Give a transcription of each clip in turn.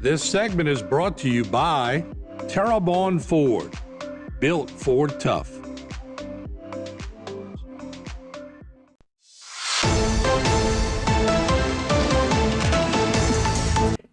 This segment is brought to you by Terrebonne Ford, built Ford tough.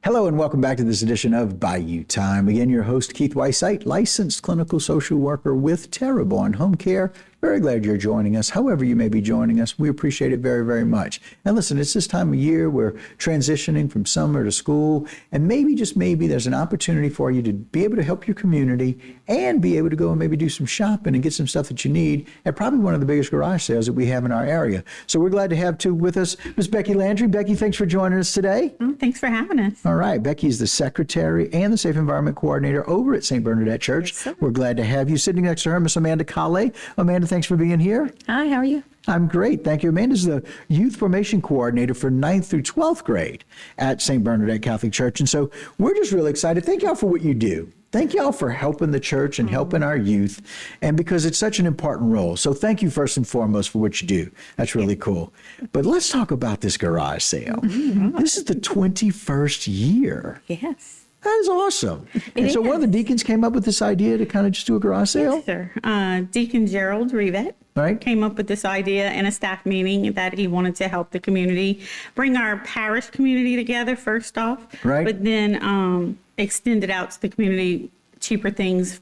Hello and welcome back to this edition of Bayou Time. Again, your host, Keith Weissite, licensed clinical social worker with Terrebonne Home Care. Very glad you're joining us. However you may be joining us, we appreciate it very, very much. And listen, it's this time of year we're transitioning from summer to school, and maybe, just maybe, there's an opportunity for you to be able to help your community and be able to go and maybe do some shopping and get some stuff that you need at probably one of the biggest garage sales that we have in our area. So we're glad to have two with us. Ms. Becky Landry. Becky, thanks for joining us today. Thanks for having us. All right. Becky is the secretary and the Safe Environment Coordinator over at St. Bernadette Church. Yes, we're glad to have you. Sitting next to her, Miss Amanda Kale. Amanda, thanks for being here. Hi, how are you? I'm great. Thank you. Amanda's the Youth Formation Coordinator for 9th through 12th grade at St. Bernadette Catholic Church. And so we're just really excited. Thank y'all for what you do. Thank y'all for helping the church and helping our youth, and because it's such an important role. So thank you first and foremost for what you do. That's really cool. But let's talk about this garage sale. This is the 21st year. Yes. That is awesome. And so one of the deacons came up with this idea to kind of just do a garage sale? Yes, sir. Deacon Gerald Revet came up with this idea in a staff meeting that he wanted to help the community, bring our parish community together first off, but then extend it out to the community, cheaper things.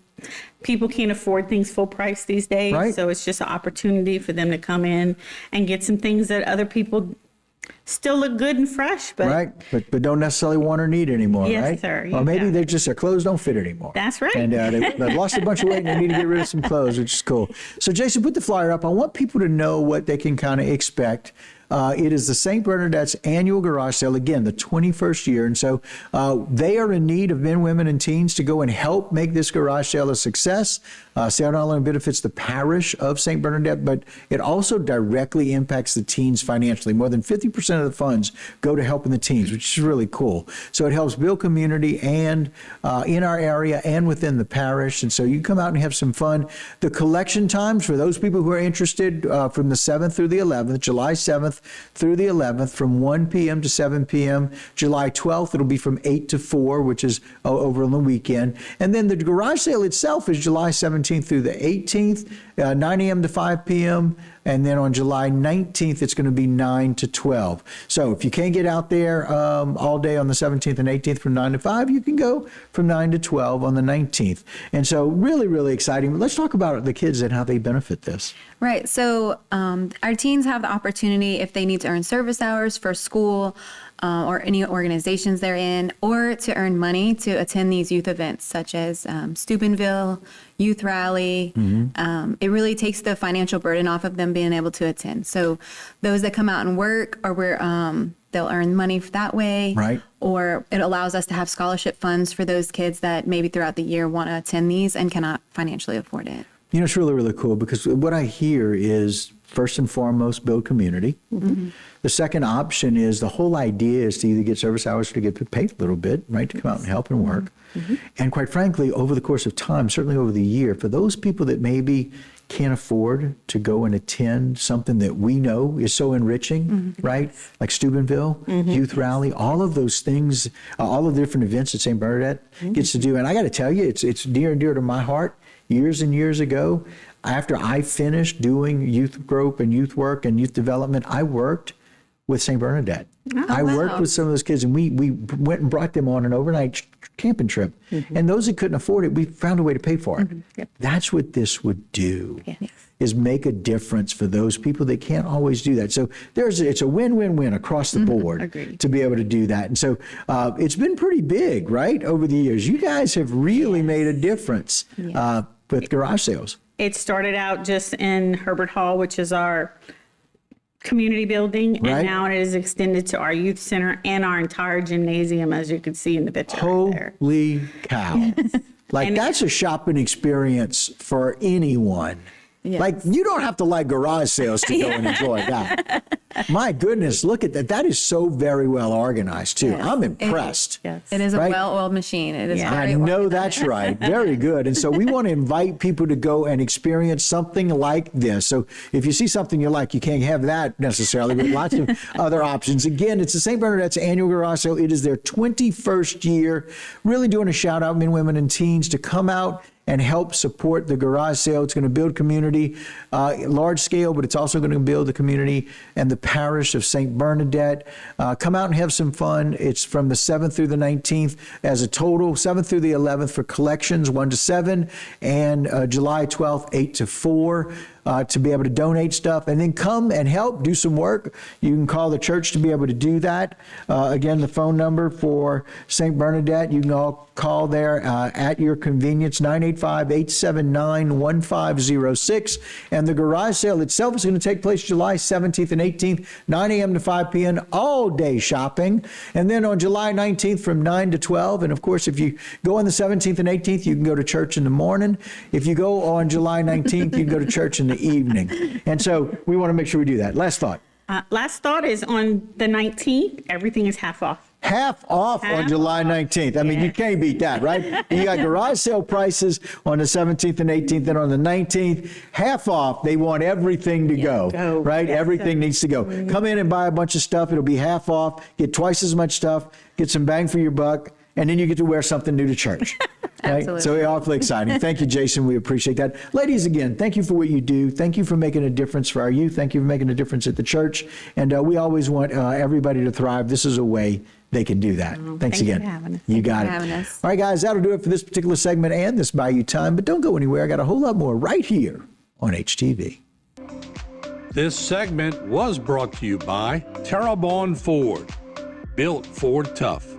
People can't afford things full price these days, so it's just an opportunity for them to come in and get some things that other people still look good and fresh, but but don't necessarily want or need anymore, yes, right? Sir. Or maybe they're just, their clothes don't fit anymore. That's right. And they've lost a bunch of weight and they need to get rid of some clothes, which is cool. So Jason, put the flyer up. I want people to know what they can kind of expect. It is the St. Bernadette's annual garage sale, again, the 21st year. And so they are in need of men, women, and teens to go and help make this garage sale a success. Sale not only benefits the parish of St. Bernadette, but it also directly impacts the teens financially. More than 50% of the funds go to helping the teens, which is really cool. So it helps build community and in our area and within the parish. And so you come out and have some fun. The collection times for those people who are interested from the 7th through the 11th, July 7th through the 11th, from 1 p.m. to 7 p.m. July 12th, it'll be from 8 to 4, which is over on the weekend. And then the garage sale itself is July 17th through the 18th, 9 a.m. to 5 p.m. And then on July 19th, it's going to be 9 to 12. So if you can't get out there all day on the 17th and 18th from 9 to 5, you can go from 9 to 12 on the 19th. And so really, really exciting. Let's talk about the kids and how they benefit this. Right. So our teens have the opportunity, if they need to earn service hours for school or any organizations they're in, or to earn money to attend these youth events such as Steubenville, Youth Rally. It really takes the financial burden off of them being able to attend. So those that come out and work, or they'll earn money that way. Right. Or it allows us to have scholarship funds for those kids that maybe throughout the year want to attend these and cannot financially afford it. You know, it's really, really cool because what I hear is, first and foremost, build community. The second option is, the whole idea is to either get service hours or to get paid a little bit, right, to come out and help and work. And quite frankly, over the course of time, certainly over the year, for those people that maybe can't afford to go and attend something that we know is so enriching, right? Like Steubenville, Youth Rally, all of those things, all of the different events that St. Bernadette gets to do. And I got to tell you, it's near and dear to my heart. Years and years ago, after I finished doing youth group and youth work and youth development, I worked with St. Bernadette. I worked with some of those kids, and we went and brought them on an overnight camping trip. And those that couldn't afford it, we found a way to pay for it. That's what this would do, is make a difference for those people that can't always do that. So it's a win-win-win across the board to be able to do that. And so it's been pretty big, right, over the years. You guys have really made a difference with garage sales. It started out just in Herbert Hall, which is our community building, and now it is extended to our youth center and our entire gymnasium, as you can see in the picture. Holy cow. Like, that's a shopping experience for anyone. Yes. Like, you don't have to like garage sales to go and enjoy that. My goodness, look at that. That is so very well organized, too. Yes. I'm impressed. Yes. It is a Right? well-oiled machine. It is I very know organized. that's right. Very good. And so we want to invite people to go and experience something like this. So if you see something you like, you can't have that necessarily, but lots of other options. Again, it's the St. Bernadette's annual garage sale. It is their 21st year. Really doing a shout out, men, women, and teens, to come out and help support the garage sale. It's going to build community, large scale, but it's also going to build the community and the parish of St. Bernadette. Come out and have some fun. It's from the 7th through the 19th as a total, 7th through the 11th for collections, 1 to 7, and July 12th, 8 to 4. To be able to donate stuff and then come and help do some work. You can call the church to be able to do that. Again, the phone number for St. Bernadette, you can all call there at your convenience, 985-879-1506. And the garage sale itself is going to take place July 17th and 18th, 9 a.m. to 5 p.m., all day shopping. And then on July 19th from 9 to 12. And of course, if you go on the 17th and 18th, you can go to church in the morning. If you go on July 19th, you can go to church in the evening. And so we want to make sure we do that. Last thought. Last thought is on the 19th, everything is half off. Half off on July 19th. I mean, you can't beat that, right? You got garage sale prices on the 17th and 18th, and on the 19th, half off. They want everything to go, right? Yes, everything needs to go. Come in and buy a bunch of stuff. It'll be half off. Get twice as much stuff. Get some bang for your buck. And then you get to wear something new to church. Right? Absolutely. So awfully exciting. Thank you, Jason. We appreciate that. Ladies, again, thank you for what you do. Thank you for making a difference for our youth. Thank you for making a difference at the church. And we always want everybody to thrive. This is a way they can do that. Thanks again. For having us. You got it. having us. All right, guys, that'll do it for this particular segment and this Bayou Time. But don't go anywhere. I got a whole lot more right here on HTV. This segment was brought to you by Terrebonne Ford, built Ford tough.